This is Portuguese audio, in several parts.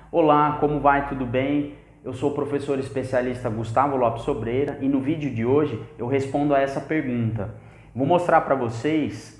Olá, como vai? Tudo bem? Eu sou o professor especialista Gustavo Lopes Sobreira e no vídeo de hoje eu respondo a essa pergunta. Vou mostrar para vocês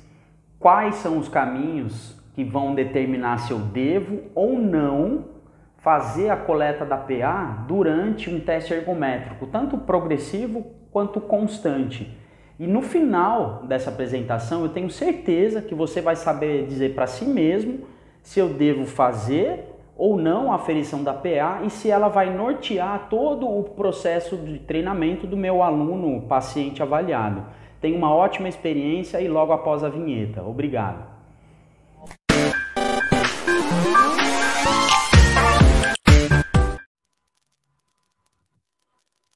quais são os caminhos que vão determinar se eu devo ou não fazer a coleta da PA durante um teste ergométrico, tanto progressivo quanto constante. E no final dessa apresentação eu tenho certeza que você vai saber dizer para si mesmo se eu devo fazer ou não a aferição da PA e se ela vai nortear todo o processo de treinamento do meu aluno, paciente avaliado. Tenha uma ótima experiência e logo após a vinheta. Obrigado.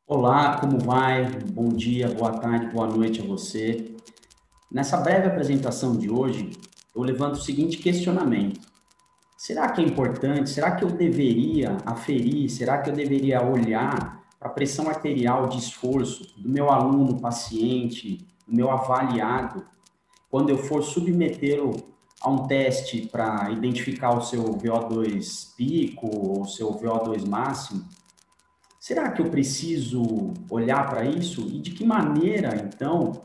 Olá, como vai? Bom dia, boa tarde, boa noite a você. Nessa breve apresentação de hoje, eu levanto o seguinte questionamento. Será que é importante? Será que eu deveria aferir? Será que eu deveria olhar para a pressão arterial de esforço do meu aluno, paciente, do meu avaliado, quando eu for submetê-lo a um teste para identificar o seu VO2 pico ou o seu VO2 máximo? Será que eu preciso olhar para isso? E de que maneira, então,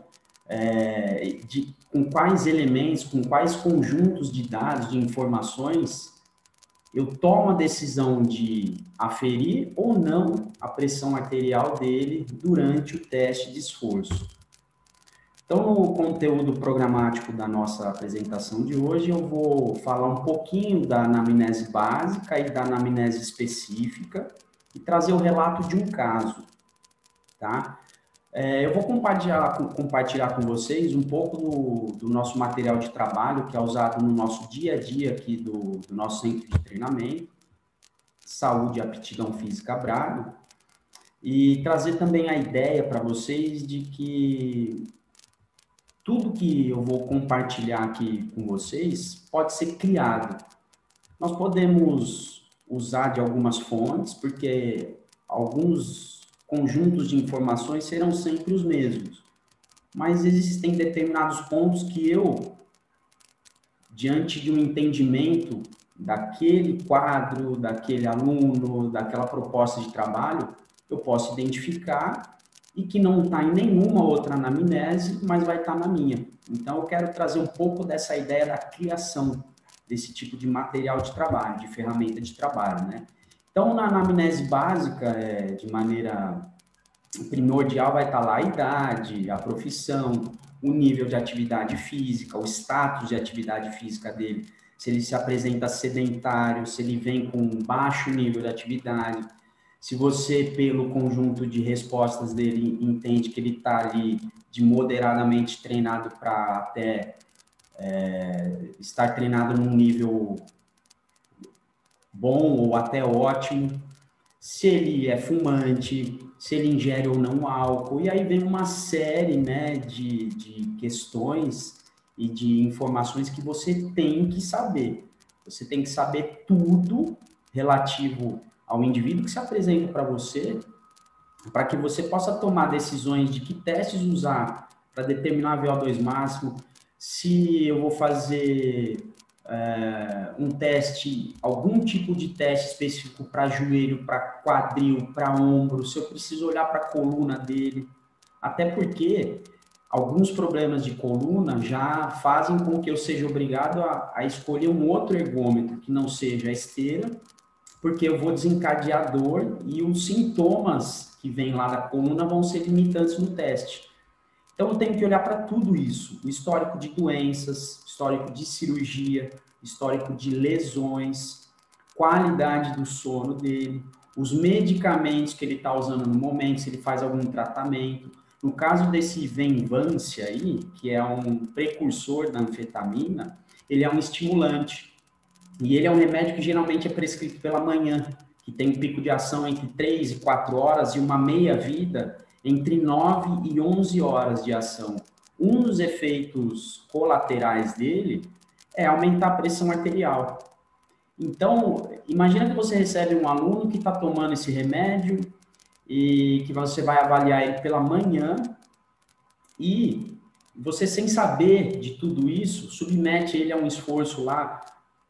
com quais elementos, com quais conjuntos de dados, de informações, eu tomo a decisão de aferir ou não a pressão arterial dele durante o teste de esforço? Então, no conteúdo programático da nossa apresentação de hoje, eu vou falar um pouquinho da anamnese básica e da anamnese específica e trazer o relato de um caso, tá? Eu vou compartilhar com vocês um pouco do nosso material de trabalho, que é usado no nosso dia a dia aqui do nosso centro de treinamento, Saúde e Aptidão Física Braga, e trazer também a ideia para vocês de que tudo que eu vou compartilhar aqui com vocês pode ser criado. Nós podemos usar de algumas fontes, porque alguns conjuntos de informações serão sempre os mesmos. Mas existem determinados pontos que eu, diante de um entendimento daquele quadro, daquele aluno, daquela proposta de trabalho, eu posso identificar e que não está em nenhuma outra anamnese, mas vai estar na minha. Então, eu quero trazer um pouco dessa ideia da criação desse tipo de material de trabalho, de ferramenta de trabalho, né? Então, na anamnese básica, de maneira primordial, vai estar lá a idade, a profissão, o nível de atividade física, o status de atividade física dele, se ele se apresenta sedentário, se ele vem com baixo nível de atividade, se você, pelo conjunto de respostas dele, entende que ele está ali de moderadamente treinado para até estar treinado num nível bom ou até ótimo, se ele é fumante, se ele ingere ou não álcool, e aí vem uma série, né, de questões e de informações que você tem que saber. Você tem que saber tudo relativo ao indivíduo que se apresenta para você, para que você possa tomar decisões de que testes usar para determinar VO2 máximo, se eu vou fazer um teste, algum tipo de teste específico para joelho, para quadril, para ombro, se eu preciso olhar para a coluna dele, até porque alguns problemas de coluna já fazem com que eu seja obrigado a escolher um outro ergômetro que não seja a esteira, porque eu vou desencadear dor e os sintomas que vêm lá da coluna vão ser limitantes no teste. Então, eu tenho que olhar para tudo isso, o histórico de doenças, histórico de cirurgia, histórico de lesões, qualidade do sono dele, os medicamentos que ele está usando no momento, se ele faz algum tratamento. No caso desse Venvance aí, que é um precursor da anfetamina, ele é um estimulante. E ele é um remédio que geralmente é prescrito pela manhã, que tem um pico de ação entre 3 e 4 horas e uma meia-vida entre 9 e 11 horas de ação. Um dos efeitos colaterais dele é aumentar a pressão arterial. Então, imagina que você recebe um aluno que está tomando esse remédio e que você vai avaliar ele pela manhã e você, sem saber de tudo isso, submete ele a um esforço lá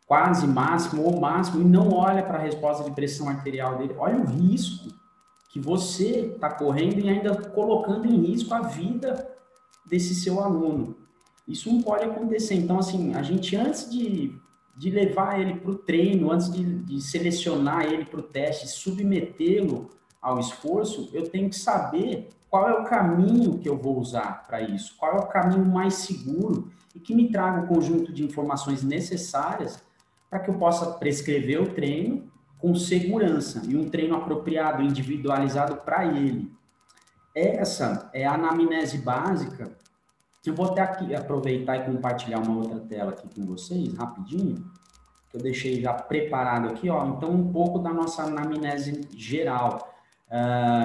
quase máximo ou máximo, e não olha para a resposta de pressão arterial dele. Olha o risco que você está correndo e ainda colocando em risco a vida desse seu aluno. Isso não pode acontecer. Então, assim, a gente, antes de levar ele para o treino, antes de selecionar ele para o teste, submetê-lo ao esforço, eu tenho que saber qual é o caminho que eu vou usar para isso, qual é o caminho mais seguro e que me traga um conjunto de informações necessárias para que eu possa prescrever o treino com segurança e um treino apropriado, individualizado para ele. Essa é a anamnese básica. Eu vou até aqui aproveitar e compartilhar uma outra tela aqui com vocês, rapidinho, que eu deixei já preparado aqui, ó. Então, um pouco da nossa anamnese geral.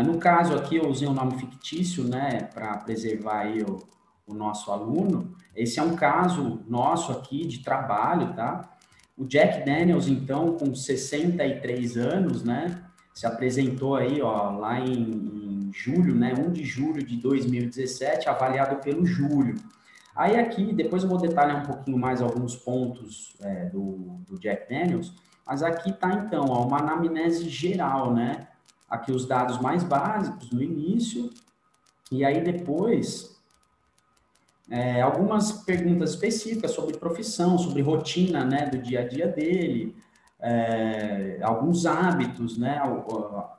No caso aqui, eu usei um nome fictício, né, para preservar aí o nosso aluno. Esse é um caso nosso aqui de trabalho, tá? O Jack Daniels, então, com 63 anos, né, se apresentou aí, ó, lá em julho, né, 1 de julho de 2017, avaliado pelo Júlio. Aí aqui, depois eu vou detalhar um pouquinho mais alguns pontos do Jack Daniels, mas aqui tá, então, ó, uma anamnese geral, né, aqui os dados mais básicos no início, e aí depois algumas perguntas específicas sobre profissão, sobre rotina, né, do dia a dia dele, alguns hábitos, né,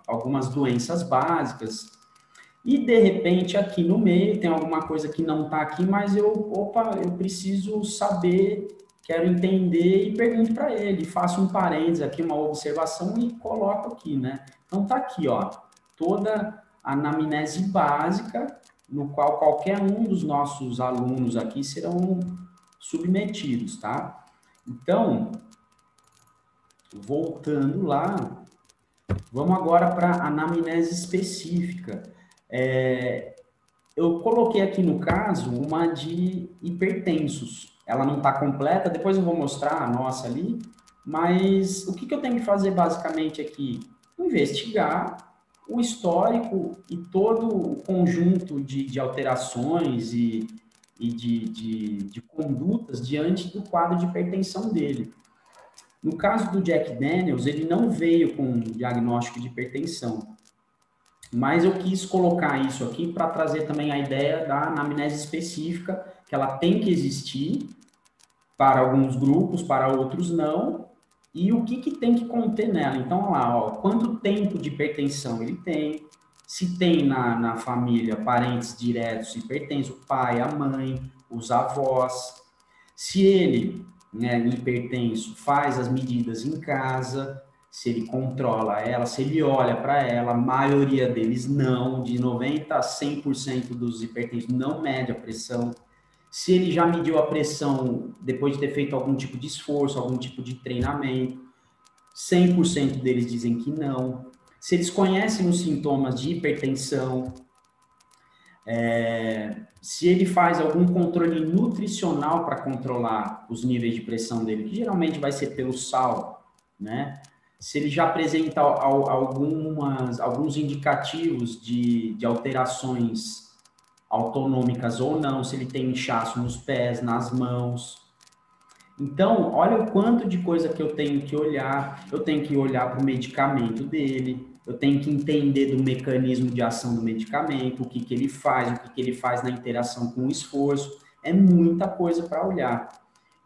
algumas doenças básicas. E, de repente, aqui no meio tem alguma coisa que não está aqui, mas eu preciso saber, quero entender e pergunto para ele. Faço um parênteses aqui, uma observação e coloco aqui, né? Então, tá aqui, ó, toda a anamnese básica, no qual qualquer um dos nossos alunos aqui serão submetidos, tá? Então, voltando lá, vamos agora para a anamnese específica. Eu coloquei aqui no caso uma de hipertensos. Ela não está completa, depois eu vou mostrar a nossa ali, mas o que eu tenho que fazer basicamente aqui? Investigar o histórico e todo o conjunto de alterações e de condutas diante do quadro de hipertensão dele. No caso do Jack Daniels, ele não veio com diagnóstico de hipertensão, mas eu quis colocar isso aqui para trazer também a ideia da anamnese específica, que ela tem que existir para alguns grupos, para outros não, e o que tem que conter nela. Então, olha lá, ó, quanto tempo de hipertensão ele tem, se tem na família parentes diretos hipertensos, o pai, a mãe, os avós, se ele, né, hipertenso, faz as medidas em casa, se ele controla ela, se ele olha para ela, a maioria deles não, de 90% a 100% dos hipertensos não mede a pressão. Se ele já mediu a pressão depois de ter feito algum tipo de esforço, algum tipo de treinamento, 100% deles dizem que não. Se eles conhecem os sintomas de hipertensão, se ele faz algum controle nutricional para controlar os níveis de pressão dele, que geralmente vai ser pelo sal, né? Se ele já apresenta alguns indicativos de alterações autonômicas ou não, se ele tem inchaço nos pés, nas mãos. Então, olha o quanto de coisa que eu tenho que olhar. Eu tenho que olhar para o medicamento dele, eu tenho que entender do mecanismo de ação do medicamento, o que ele faz, o que ele faz na interação com o esforço. É muita coisa para olhar.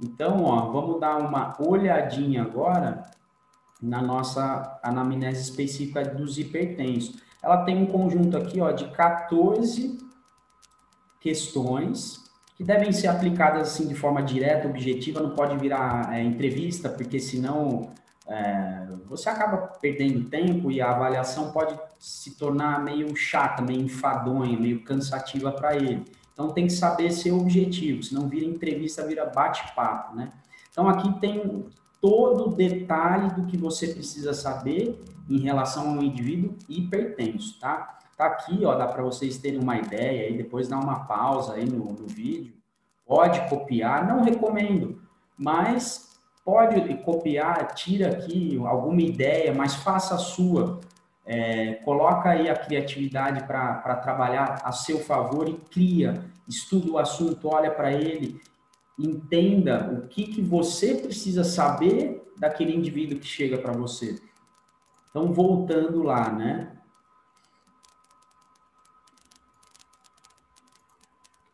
Então, ó, vamos dar uma olhadinha agora na nossa anamnese específica dos hipertensos. Ela tem um conjunto aqui, ó, de 14 questões que devem ser aplicadas assim de forma direta, objetiva, não pode virar entrevista, porque senão você acaba perdendo tempo e a avaliação pode se tornar meio chata, meio enfadonha, meio cansativa para ele. Então tem que saber ser objetivo, senão vira entrevista, vira bate-papo, né? Então aqui tem todo o detalhe do que você precisa saber em relação ao indivíduo hipertenso, tá? Tá aqui, ó, dá para vocês terem uma ideia e depois dá uma pausa aí no vídeo. Pode copiar, não recomendo, mas pode copiar, tira aqui alguma ideia, mas faça a sua. Coloca aí a criatividade para trabalhar a seu favor e cria, estuda o assunto, olha para ele entenda o que você precisa saber daquele indivíduo que chega para você. Então, voltando lá, né?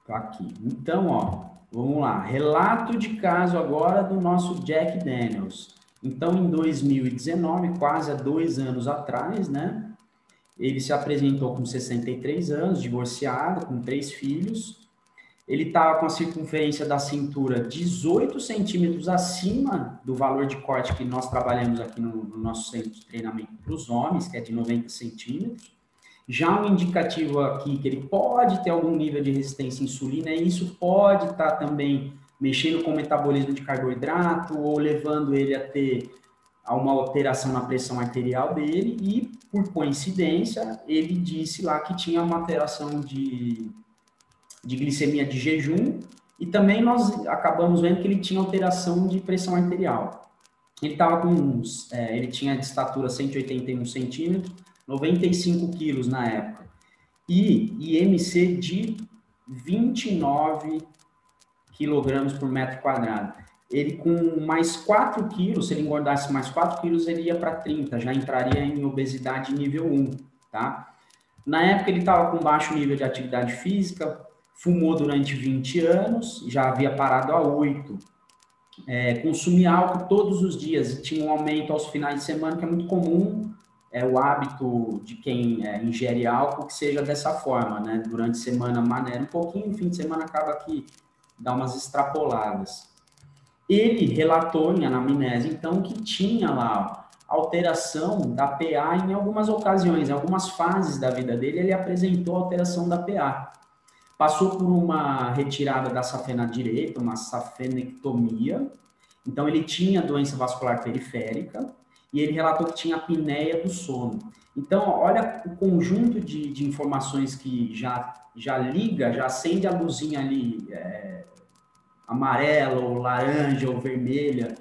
Tá aqui. Então, ó, vamos lá. Relato de caso agora do nosso Jack Daniels. Então, em 2019, quase há 2 anos atrás, né? Ele se apresentou com 63 anos, divorciado, com 3 filhos. Ele estava com a circunferência da cintura 18 centímetros acima do valor de corte que nós trabalhamos aqui no nosso centro de treinamento para os homens, que é de 90 centímetros. Já um indicativo aqui que ele pode ter algum nível de resistência à insulina, e isso pode estar também mexendo com o metabolismo de carboidrato ou levando ele a ter uma alteração na pressão arterial dele, e, por coincidência, ele disse lá que tinha uma alteração de glicemia de jejum, e também nós acabamos vendo que ele tinha alteração de pressão arterial. Ele estava com ele tinha de estatura 181 centímetros, 95 quilos na época, e IMC de 29 quilogramas por metro quadrado. Ele com mais 4 quilos, se ele engordasse mais 4 quilos, ele ia para 30, já entraria em obesidade nível 1, tá? Na época ele estava com baixo nível de atividade física, fumou durante 20 anos, já havia parado há 8. Consumia álcool todos os dias, e tinha um aumento aos finais de semana, que é muito comum, o hábito de quem ingere álcool, que seja dessa forma, né? Durante a semana maneira um pouquinho, no fim de semana acaba que dá umas extrapoladas. Ele relatou em anamnese, então, que tinha lá alteração da PA em algumas ocasiões, em algumas fases da vida dele, ele apresentou alteração da PA. Passou por uma retirada da safena direita, uma safenectomia. Então, ele tinha doença vascular periférica e ele relatou que tinha apneia do sono. Então, olha o conjunto de informações que já liga, já acende a luzinha ali, amarela, ou laranja, ou vermelha,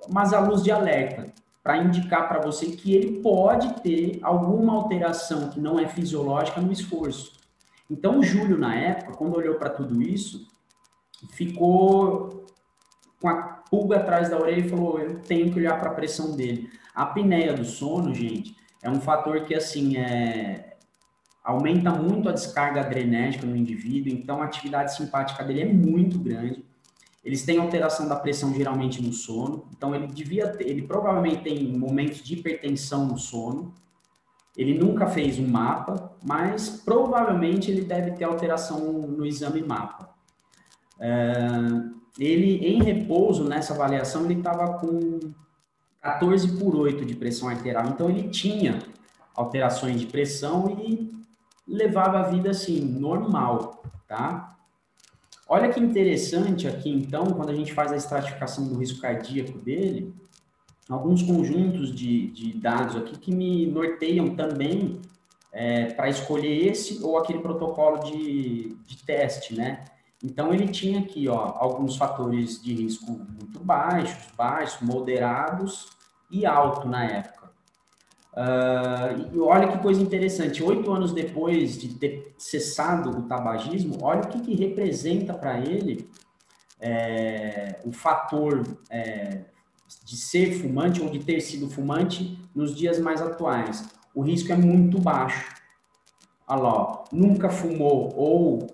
mas a luz de alerta, para indicar para você que ele pode ter alguma alteração que não é fisiológica no esforço. Então, o Júlio, na época, quando olhou para tudo isso, ficou com a pulga atrás da orelha e falou, eu tenho que olhar para a pressão dele. A apneia do sono, gente, é um fator que, assim, aumenta muito a descarga adrenérgica no indivíduo, então a atividade simpática dele é muito grande. Eles têm alteração da pressão geralmente no sono, então ele provavelmente tem momentos de hipertensão no sono. Ele nunca fez um mapa, mas provavelmente ele deve ter alteração no exame mapa. Ele, em repouso, nessa avaliação, ele estava com 14/8 de pressão arterial, então ele tinha alterações de pressão e levava a vida assim, normal, tá? Olha que interessante aqui, então, quando a gente faz a estratificação do risco cardíaco dele, alguns conjuntos de dados aqui que me norteiam também para escolher esse ou aquele protocolo de teste, né? Então, ele tinha aqui, ó, alguns fatores de risco muito baixos, moderados e alto na época. E olha que coisa interessante, 8 anos depois de ter cessado o tabagismo, olha o que representa para ele o fator de ser fumante ou de ter sido fumante nos dias mais atuais. O risco é muito baixo. Olha lá, ó, nunca fumou ou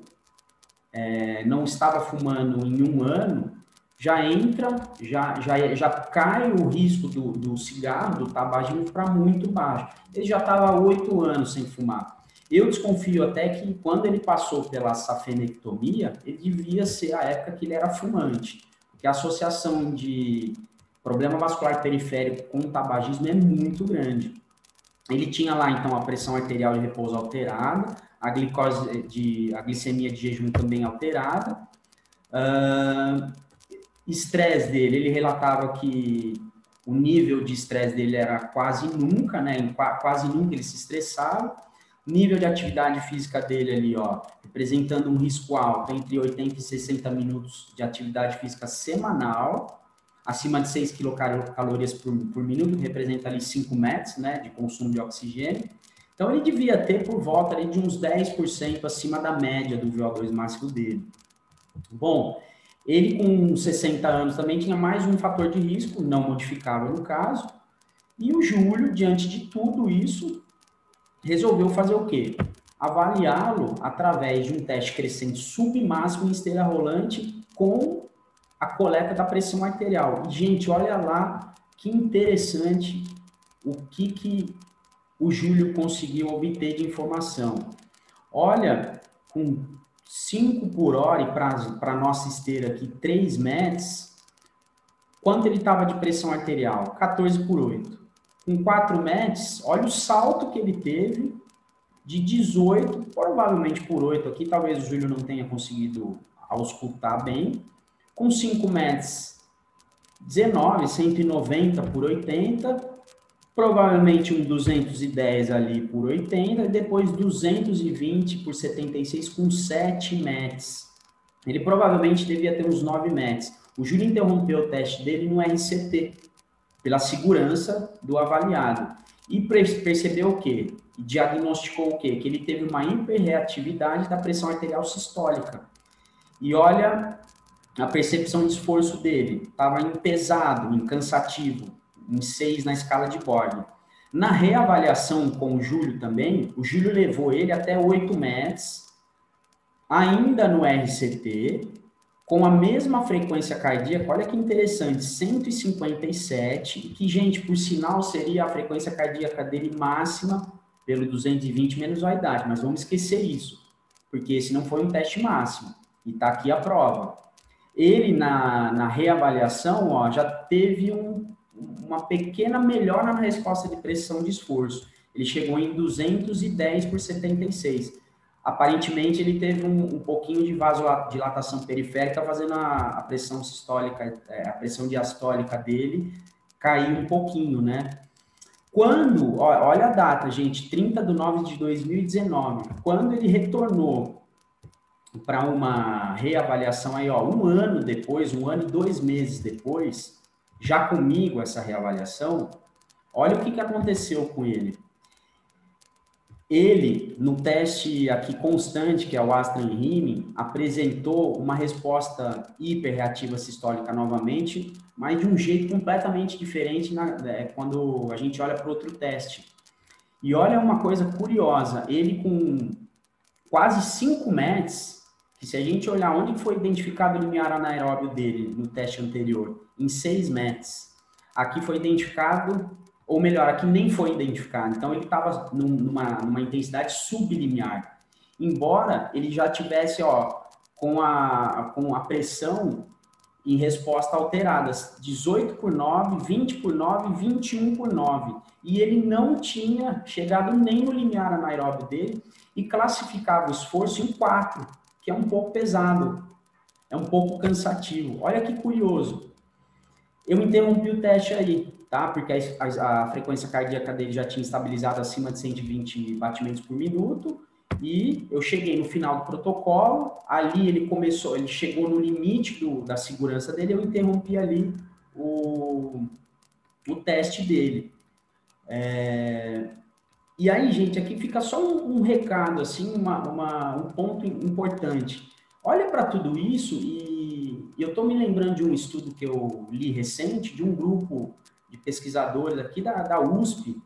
não estava fumando em 1 ano, já entra, já cai o risco do cigarro, do tabagismo, para muito baixo. Ele já estava há 8 anos sem fumar. Eu desconfio até que quando ele passou pela safenectomia, ele devia ser a época que ele era fumante, porque a associação de problema vascular periférico com tabagismo é muito grande. Ele tinha lá, então, a pressão arterial de repouso alterada, a glicemia de jejum também alterada. Estresse dele, ele relatava que o nível de estresse dele era quase nunca, né? Quase nunca ele se estressava. Nível de atividade física dele ali, ó, representando um risco alto, entre 80 e 60 minutos de atividade física semanal, acima de 6 quilocalorias por minuto, representa ali 5 metros, né, de consumo de oxigênio. Então, ele devia ter por volta ali de uns 10% acima da média do VO2 máximo dele. Bom, Ele com 60 anos também tinha mais um fator de risco, não modificável no caso, e o Júlio, diante de tudo isso, resolveu fazer o quê? Avaliá-lo através de um teste crescente submáximo em esteira rolante com a coleta da pressão arterial. E, gente, olha lá que interessante o que o Júlio conseguiu obter de informação. Olha, com 5 por hora e para a nossa esteira aqui, 3 metros, quanto ele estava de pressão arterial? 14 por 8. Com 4 metros, olha o salto que ele teve de 18, provavelmente por 8 aqui, talvez o Júlio não tenha conseguido auscultar bem. Com 5 metros, 19, 190 por 80, provavelmente um 210 ali por 80, e depois 220 por 76 com 7 metros. Ele provavelmente devia ter uns 9 metros. O Júlio interrompeu o teste dele no RCT, pela segurança do avaliado. E percebeu o quê? Diagnosticou o quê? Que ele teve uma hiperreatividade da pressão arterial sistólica. E olha a percepção de esforço dele. Estava em pesado, em cansativo, em 6 na escala de Borg. Na reavaliação com o Júlio também, o Júlio levou ele até 8 metros, ainda no RCT, com a mesma frequência cardíaca, olha que interessante, 157, que, gente, por sinal, seria a frequência cardíaca dele máxima pelo 220 menos a idade, mas vamos esquecer isso, porque esse não foi um teste máximo, e está aqui a prova. Ele, na reavaliação, ó, já teve uma pequena melhora na resposta de pressão de esforço. Ele chegou em 210 por 76. Aparentemente, ele teve um pouquinho de vasodilatação periférica, fazendo a pressão sistólica, a pressão diastólica dele cair um pouquinho, né? Quando, olha a data, gente, 30/9/2019, quando ele retornou para uma reavaliação aí, ó, um ano depois, 1 ano e 2 meses depois, já comigo essa reavaliação, olha o que aconteceu com ele. Ele, no teste aqui constante, que é o Astra-Henrinin, apresentou uma resposta hiperreativa sistólica novamente, mas de um jeito completamente diferente quando a gente olha para outro teste. E olha uma coisa curiosa, ele com quase 5 METs, que se a gente olhar onde foi identificado o limiar anaeróbio dele no teste anterior, em 6 METs, aqui foi identificado, ou melhor, aqui nem foi identificado. Então, ele estava numa intensidade sublimiar. Embora ele já tivesse, ó, com a pressão em resposta alteradas, 18 por 9, 20 por 9, 21 por 9. E ele não tinha chegado nem no limiar anaeróbio dele e classificava o esforço em 4, que é um pouco pesado, é um pouco cansativo. Olha que curioso. Eu interrompi o teste aí, tá? Porque a frequência cardíaca dele já tinha estabilizado acima de 120 batimentos por minuto, e eu cheguei no final do protocolo, ali ele chegou no limite da segurança dele, eu interrompi ali o teste dele. E aí, gente, aqui fica só um recado, assim, um ponto importante. Olha para tudo isso e eu estou me lembrando de um estudo que eu li recente, de um grupo de pesquisadores aqui da USP,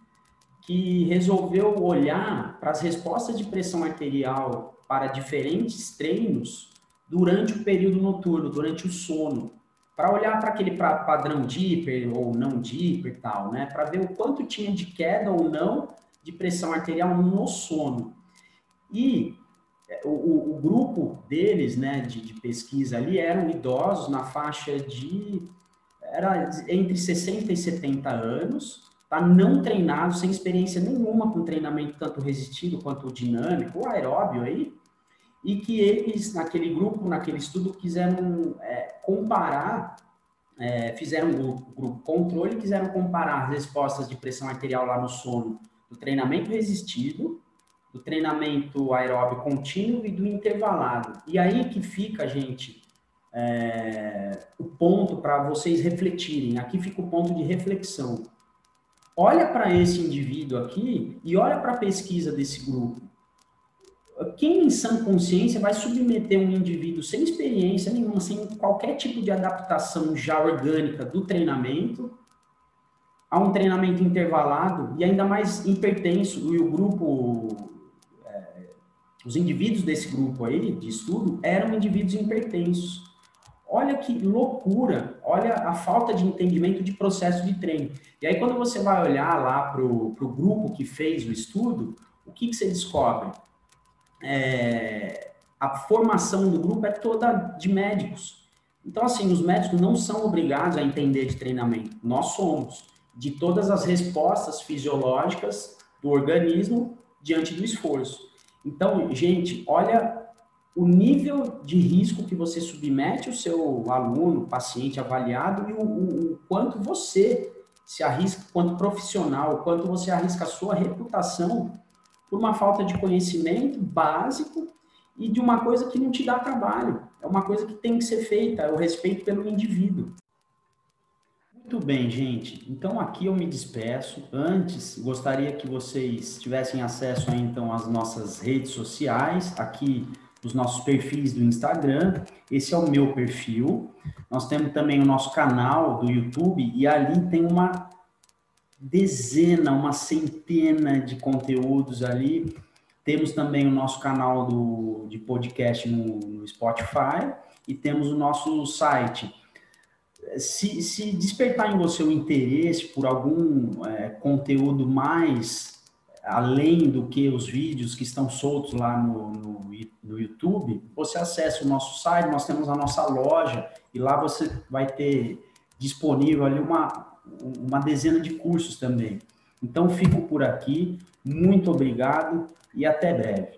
que resolveu olhar para as respostas de pressão arterial para diferentes treinos durante o período noturno, durante o sono, para olhar para aquele padrão Dipper ou não Dipper e tal, né? Para ver o quanto tinha de queda ou não de pressão arterial no sono. E o grupo deles, né, de pesquisa ali, eram idosos na faixa era entre 60 e 70 anos, tá? Não treinados, sem experiência nenhuma com treinamento tanto resistido quanto dinâmico, ou aeróbio aí, e que eles, naquele grupo, naquele estudo, quiseram comparar, fizeram um grupo controle e quiseram comparar as respostas de pressão arterial lá no sono do treinamento resistido, do treinamento aeróbio contínuo e do intervalado. E aí que fica, gente, o ponto para vocês refletirem. Aqui fica o ponto de reflexão. Olha para esse indivíduo aqui e olha para a pesquisa desse grupo. Quem em sã consciência vai submeter um indivíduo sem experiência nenhuma, sem qualquer tipo de adaptação já orgânica do treinamento, a um treinamento intervalado e ainda mais hipertenso, e o grupo, os indivíduos desse grupo aí de estudo eram indivíduos hipertensos. Olha que loucura, olha a falta de entendimento de processo de treino. E aí quando você vai olhar lá para o grupo que fez o estudo, o que você descobre? A formação do grupo é toda de médicos. Então, assim, os médicos não são obrigados a entender de treinamento. Nós somos, de todas as respostas fisiológicas do organismo diante do esforço. Então, gente, olha o nível de risco que você submete o seu aluno, paciente avaliado, e o quanto você se arrisca, quanto profissional, o quanto você arrisca a sua reputação por uma falta de conhecimento básico e de uma coisa que não te dá trabalho. É uma coisa que tem que ser feita, é o respeito pelo indivíduo. Muito bem, gente. Então, aqui eu me despeço. Antes, gostaria que vocês tivessem acesso aí, então, às nossas redes sociais, aqui os nossos perfis do Instagram. Esse é o meu perfil. Nós temos também o nosso canal do YouTube e ali tem uma dezena, uma centena de conteúdos ali. Temos também o nosso canal de podcast no Spotify e temos o nosso site. Se despertar em você o interesse por algum conteúdo mais além do que os vídeos que estão soltos lá no YouTube, você acessa o nosso site, nós temos a nossa loja e lá você vai ter disponível ali uma dezena de cursos também. Então, fico por aqui, muito obrigado e até breve.